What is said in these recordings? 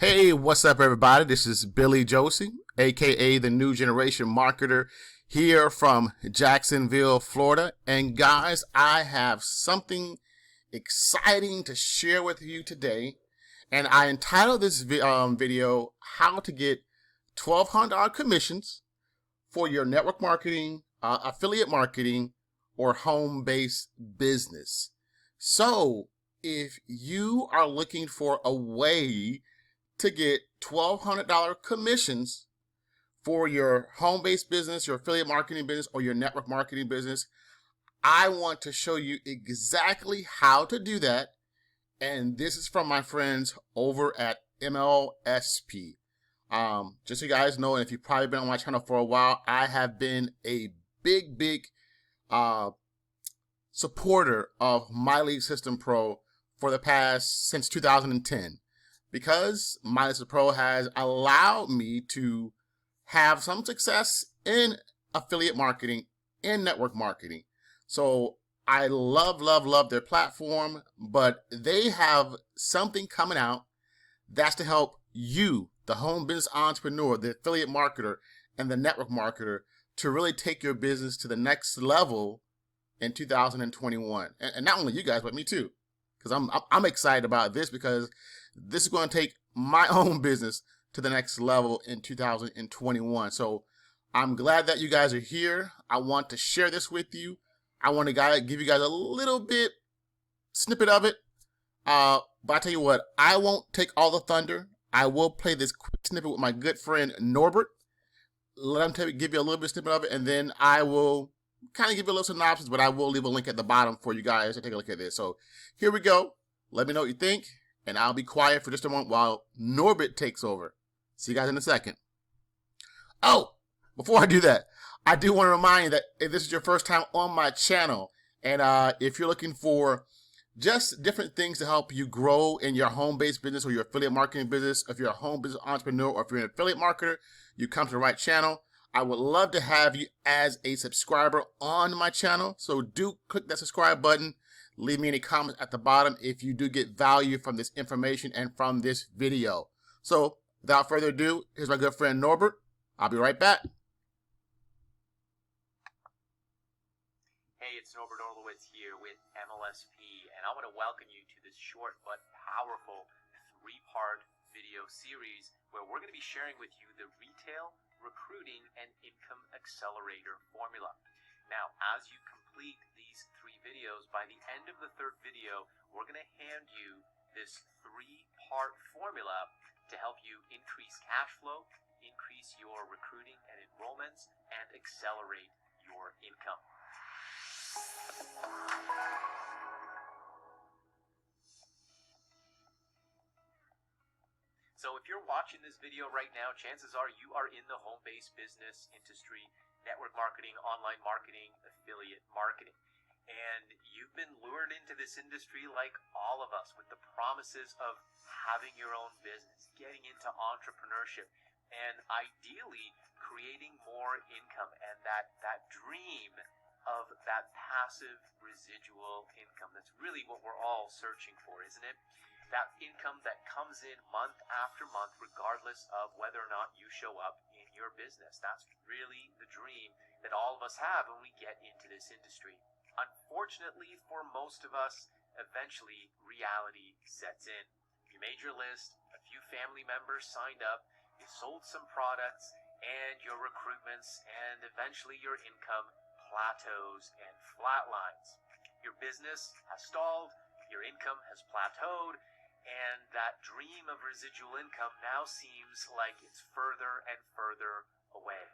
Hey, what's up, everybody? This is Billy Josie, aka the New Generation Marketer, here from Jacksonville, Florida. And guys, I have something exciting to share with you today. And I entitled this video, How to Get $1,200 Commissions for Your Network Marketing, Affiliate Marketing, or Home-Based Business. So, if you are looking for a way to get $1,200 commissions for your home-based business, your affiliate marketing business, or your network marketing business, I want to show you exactly how to do that. And this is from my friends over at MLSP. Just so you guys know, and if you've probably been on my channel for a while, I have been a big supporter of My Lead System Pro for the past, since 2010. Because My Lead System Pro has allowed me to have some success in affiliate marketing and network marketing. So I love their platform, but they have something coming out that's to help you, the home business entrepreneur, the affiliate marketer, and the network marketer to really take your business to the next level in 2021. And not only you guys, but me too. Because I'm excited about this, because this is going to take my own business to the next level in 2021. So I'm glad that you guys are here. I want to share this with you. I want to give you guys a little bit snippet of it. But I tell you what, I won't take all the thunder. I will play this quick snippet with my good friend Norbert. Let him give you a little bit snippet of it, and then I will kind of give you a little synopsis, but I will leave a link at the bottom for you guys to take a look at this. So here we go. Let me know what you think, and I'll be quiet for just a moment while Norbert takes over. See you guys in a second. Oh, before I do that, I do want to remind you that if this is your first time on my channel, and if you're looking for just different things to help you grow in your home-based business or your affiliate marketing business, if you're a home business entrepreneur or if you're an affiliate marketer, you come to the right channel. I would love to have you as a subscriber on my channel. So do click that subscribe button. Leave me any comments at the bottom if you do get value from this information and from this video. So without further ado, here's my good friend Norbert. I'll be right back. Hey, it's Norbert Orlowitz here with MLSP, and I want to welcome you to this short but powerful three-part video series where we're going to be sharing with you the retail, recruiting, and income accelerator formula. Now, as you complete these three videos, by the end of the third video, we're going to hand you this three-part formula to help you increase cash flow, increase your recruiting and enrollments, and accelerate your income. So if you're watching this video right now, chances are you are in the home-based business industry, network marketing, online marketing, affiliate marketing. And you've been lured into this industry like all of us with the promises of having your own business, getting into entrepreneurship, and ideally creating more income and that dream of that passive residual income. That's really what we're all searching for, isn't it? That income that comes in month after month, regardless of whether or not you show up in your business. That's really the dream that all of us have when we get into this industry. Unfortunately, for most of us, eventually reality sets in. You made your list, a few family members signed up, you sold some products, and your recruitments, and eventually your income plateaus and flatlines. Your business has stalled, your income has plateaued, and that dream of residual income now seems like it's further and further away.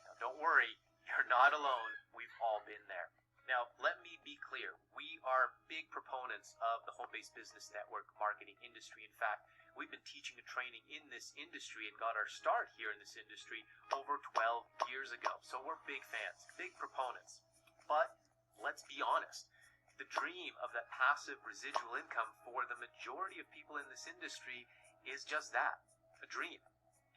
Now, don't worry, you're not alone. We've all been there. Now, let me be clear. We are big proponents of the home-based business network marketing industry. In fact, we've been teaching and training in this industry and got our start here in this industry over 12 years ago. So we're big fans, big proponents. But let's be honest. The dream of that passive residual income for the majority of people in this industry is just that, a dream.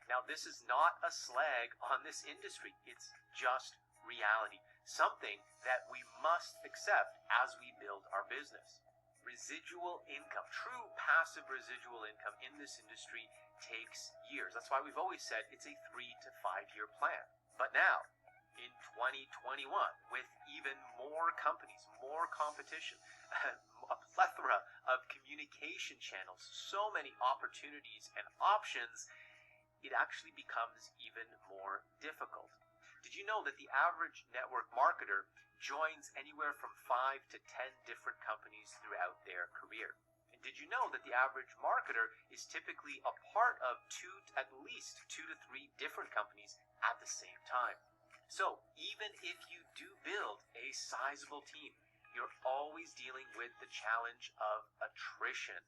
Now, this is not a slag on this industry. It's just reality, something that we must accept as we build our business. Residual income, true passive residual income in this industry takes years. That's why we've always said it's a 3 to 5 year plan. But now, in 2021, with even more companies, more competition, a plethora of communication channels, so many opportunities and options, it actually becomes even more difficult. Did you know that the average network marketer joins anywhere from 5 to 10 different companies throughout their career? And did you know that the average marketer is typically a part of at least 2 to 3 different companies at the same time? So even if you do build a sizable team, you're always dealing with the challenge of attrition,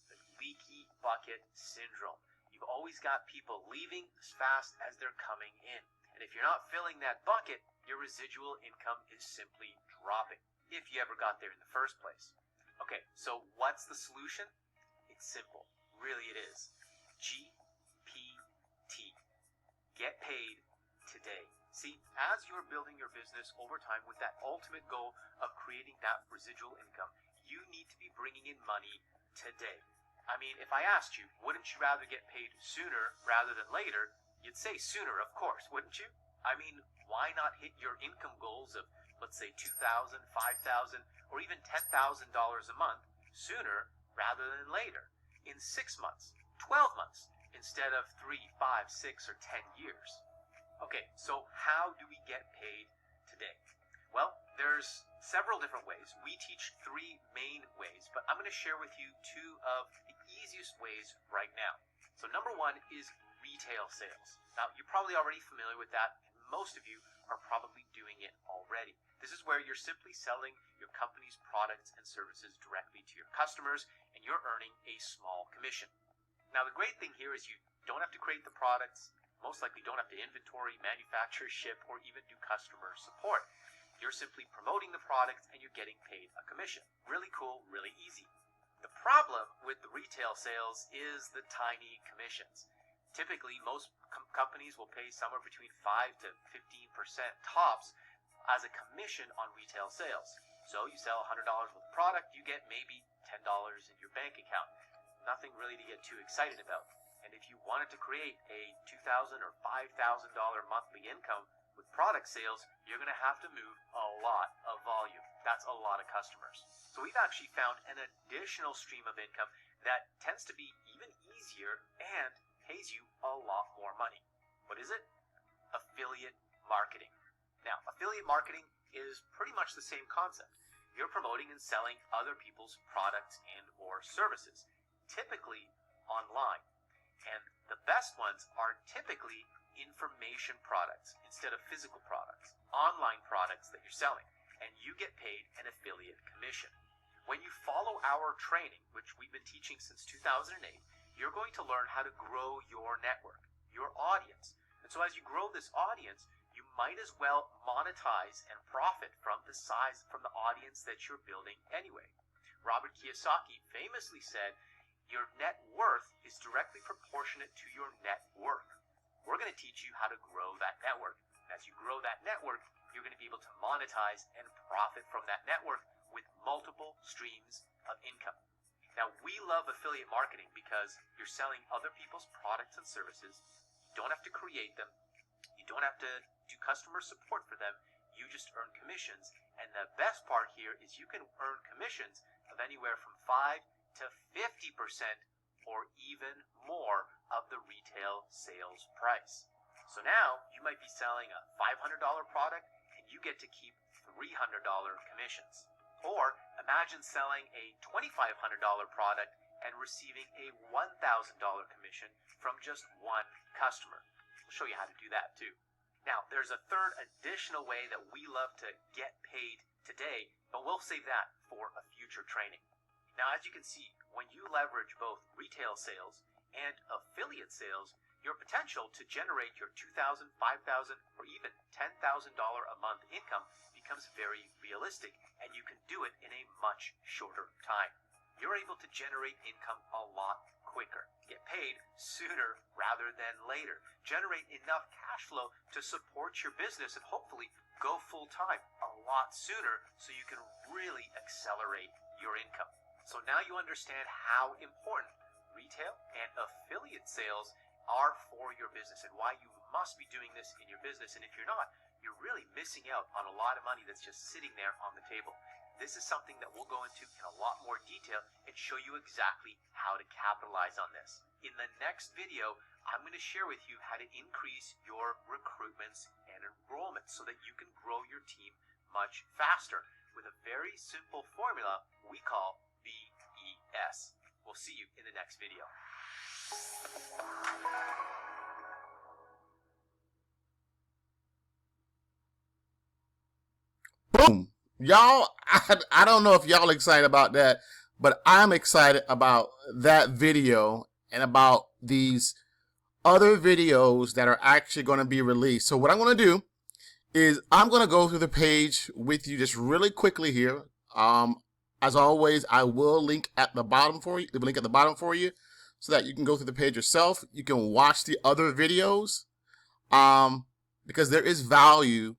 the leaky bucket syndrome. You've always got people leaving as fast as they're coming in. And if you're not filling that bucket, your residual income is simply dropping, if you ever got there in the first place. Okay, so what's the solution? It's simple. Really it is. GPT. Get paid today. See, as you're building your business over time with that ultimate goal of creating that residual income, you need to be bringing in money today. I mean, if I asked you, wouldn't you rather get paid sooner rather than later? You'd say sooner, of course, wouldn't you? I mean, why not hit your income goals of, let's say, $2,000, $5,000, or even $10,000 a month sooner rather than later, in 6 months, 12 months, instead of 3, 5, 6, or 10 years? Okay, so how do we get paid today? Well, there's several different ways. We teach 3 main ways, but I'm going to share with you 2 of the easiest ways right now. So number 1 is retail sales. Now, you're probably already familiar with that, and most of you are probably doing it already. This is where you're simply selling your company's products and services directly to your customers, and you're earning a small commission. Now, the great thing here is you don't have to create the products, most likely don't have to inventory, manufacture, ship, or even do customer support. You're simply promoting the product and you're getting paid a commission. Really cool, really easy. The problem with the retail sales is the tiny commissions. Typically, most companies will pay somewhere between 5 to 15% tops as a commission on retail sales. So you sell $100 worth of product, you get maybe $10 in your bank account. Nothing really to get too excited about. And if you wanted to create a $2,000 or $5,000 monthly income with product sales, you're going to have to move a lot of volume. That's a lot of customers. So we've actually found an additional stream of income that tends to be even easier and pays you a lot more money. What is it? Affiliate marketing. Now, affiliate marketing is pretty much the same concept. You're promoting and selling other people's products and or services, typically online. And the best ones are typically information products instead of physical products, online products that you're selling, and you get paid an affiliate commission. When you follow our training, which we've been teaching since 2008, you're going to learn how to grow your network, your audience. And so as you grow this audience, you might as well monetize and profit from the audience that you're building anyway. Robert Kiyosaki famously said, your net worth is directly proportionate to your net worth. We're going to teach you how to grow that network. And as you grow that network, you're going to be able to monetize and profit from that network with multiple streams of income. Now, we love affiliate marketing because you're selling other people's products and services. You don't have to create them. You don't have to do customer support for them. You just earn commissions. And the best part here is you can earn commissions of anywhere from 5 to 50% or even more of the retail sales price. So now you might be selling a $500 product and you get to keep $300 commissions. Or imagine selling a $2,500 product and receiving a $1,000 commission from just one customer. We'll show you how to do that too. Now, there's a third additional way that we love to get paid today, but we'll save that for a future training. Now, as you can see, when you leverage both retail sales and affiliate sales, your potential to generate your $2,000, $5,000, or even $10,000 a month income becomes very realistic, and you can do it in a much shorter time. You're able to generate income a lot quicker, get paid sooner rather than later, generate enough cash flow to support your business, and hopefully go full time a lot sooner so you can really accelerate your income. So now you understand how important retail and affiliate sales are for your business and why you must be doing this in your business. And if you're not, you're really missing out on a lot of money that's just sitting there on the table. This is something that we'll go into in a lot more detail and show you exactly how to capitalize on this. In the next video, I'm going to share with you how to increase your recruitments and enrollments so that you can grow your team much faster with a very simple formula we call BES. We'll see you in the next video. Boom. Y'all, I don't know if y'all excited about that, but I'm excited about that video and about these other videos that are actually going to be released. So what I'm going to do is I'm going to go through the page with you just really quickly here. As always, I will link at the bottom for you, so that you can go through the page yourself. You can watch the other videos, because there is value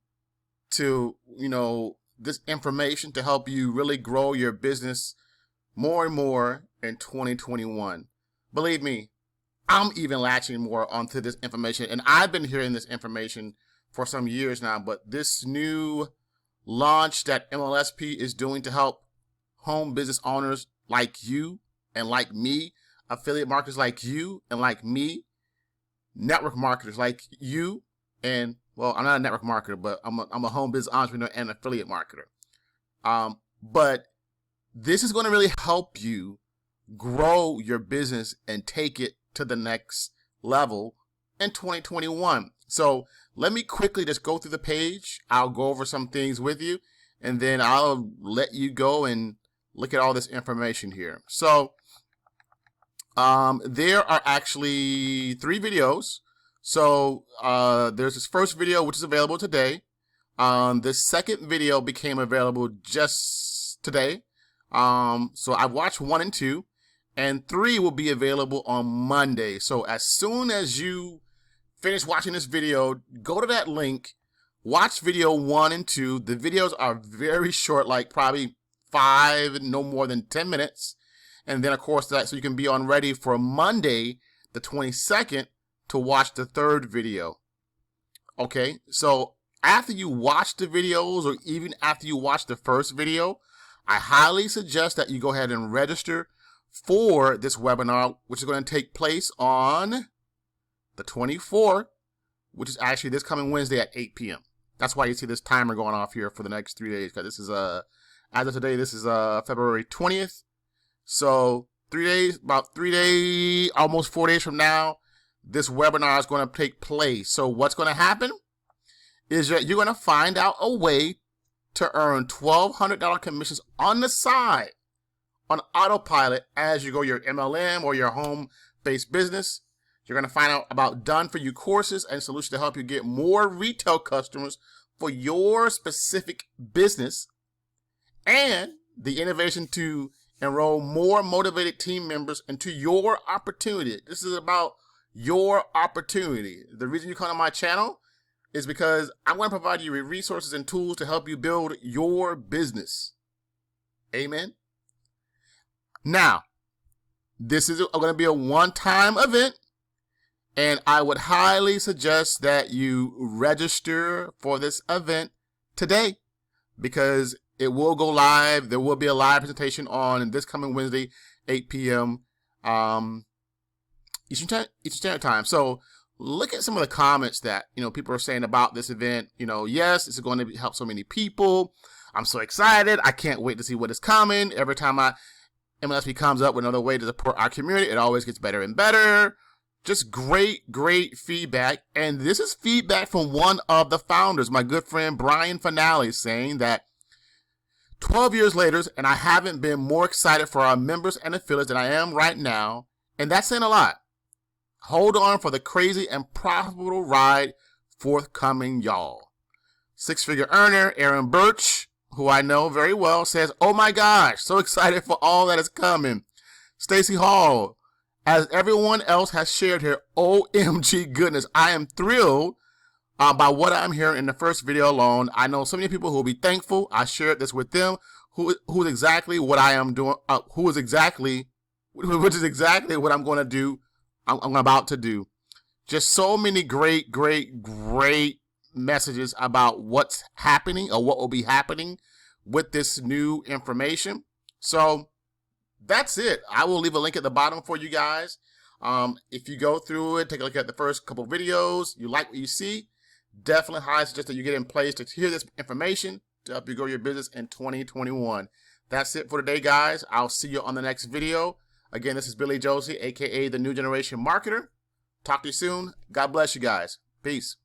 to, this information to help you really grow your business more and more in 2021. Believe me, I'm even latching more onto this information, and I've been hearing this information for some years now, but this new launch that MLSP is doing to help home business owners like you and like me, affiliate marketers like you and like me, network marketers like you, and well, I'm not a network marketer, but I'm a home business entrepreneur and affiliate marketer. But this is going to really help you grow your business and take it to the next level in 2021. So let me quickly just go through the page. I'll go over some things with you, and then I'll let you go and look at all this information here. So there are actually 3 videos. So there's this first video, which is available today. The second video became available just today. So I've watched 1 and 2, and 3 will be available on Monday. So as soon as you finish watching this video, go to that link, watch video 1 and 2. The videos are very short, like probably 5, no more than 10 minutes. And then, of course, so you can be on ready for Monday, the 22nd, to watch the 3rd video. Okay, so after you watch the videos, or even after you watch the first video, I highly suggest that you go ahead and register for this webinar, which is going to take place on the 24th, which is actually this coming Wednesday at 8 p.m. That's why you see this timer going off here for the next 3 days, because this is as of today, this is February 20th. So 3 days, about 3 days, almost 4 days from now, this webinar is going to take place. So what's going to happen is that you're going to find out a way to earn $1,200 commissions on the side, on autopilot, as you go your MLM or your home-based business. You're going to find out about done-for-you courses and solutions to help you get more retail customers for your specific business, and the innovation to enroll more motivated team members into your opportunity. This is about your opportunity. The reason you come to my channel is because I'm going to provide you with resources and tools to help you build your business. Amen. Now, this is going to be a one-time event, and I would highly suggest that you register for this event today, because it will go live. There will be a live presentation on this coming Wednesday, 8 p.m. Eastern Standard Time. So look at some of the comments that, people are saying about this event. Yes, this is going to help so many people. I'm so excited. I can't wait to see what is coming. Every time MLSP comes up with another way to support our community, it always gets better and better. Just great feedback. And this is feedback from one of the founders, my good friend Brian Finale, saying that 12 years later, and I haven't been more excited for our members and affiliates than I am right now. And that's saying a lot. Hold on for the crazy and profitable ride forthcoming, y'all. 6-figure earner Aaron Birch, who I know very well, says, "Oh my gosh, so excited for all that is coming." Stacy Hall, as everyone else has shared here, OMG goodness, I am thrilled by what I'm hearing in the first video alone. I know so many people who will be thankful I shared this with them, who's exactly what I am doing, which is exactly what I'm going to do, I'm about to do. Just so many great messages about what's happening or what will be happening with this new information. So that's it. I will leave a link at the bottom for you guys. If you go through it, take a look at the first couple videos, you like what you see, definitely highly suggest that you get in place to hear this information to help you grow your business in 2021. That's it for today, guys. I'll see you on the next video. Again, this is Billy Josie, aka the New Generation Marketer. Talk to you soon. God bless you guys. Peace.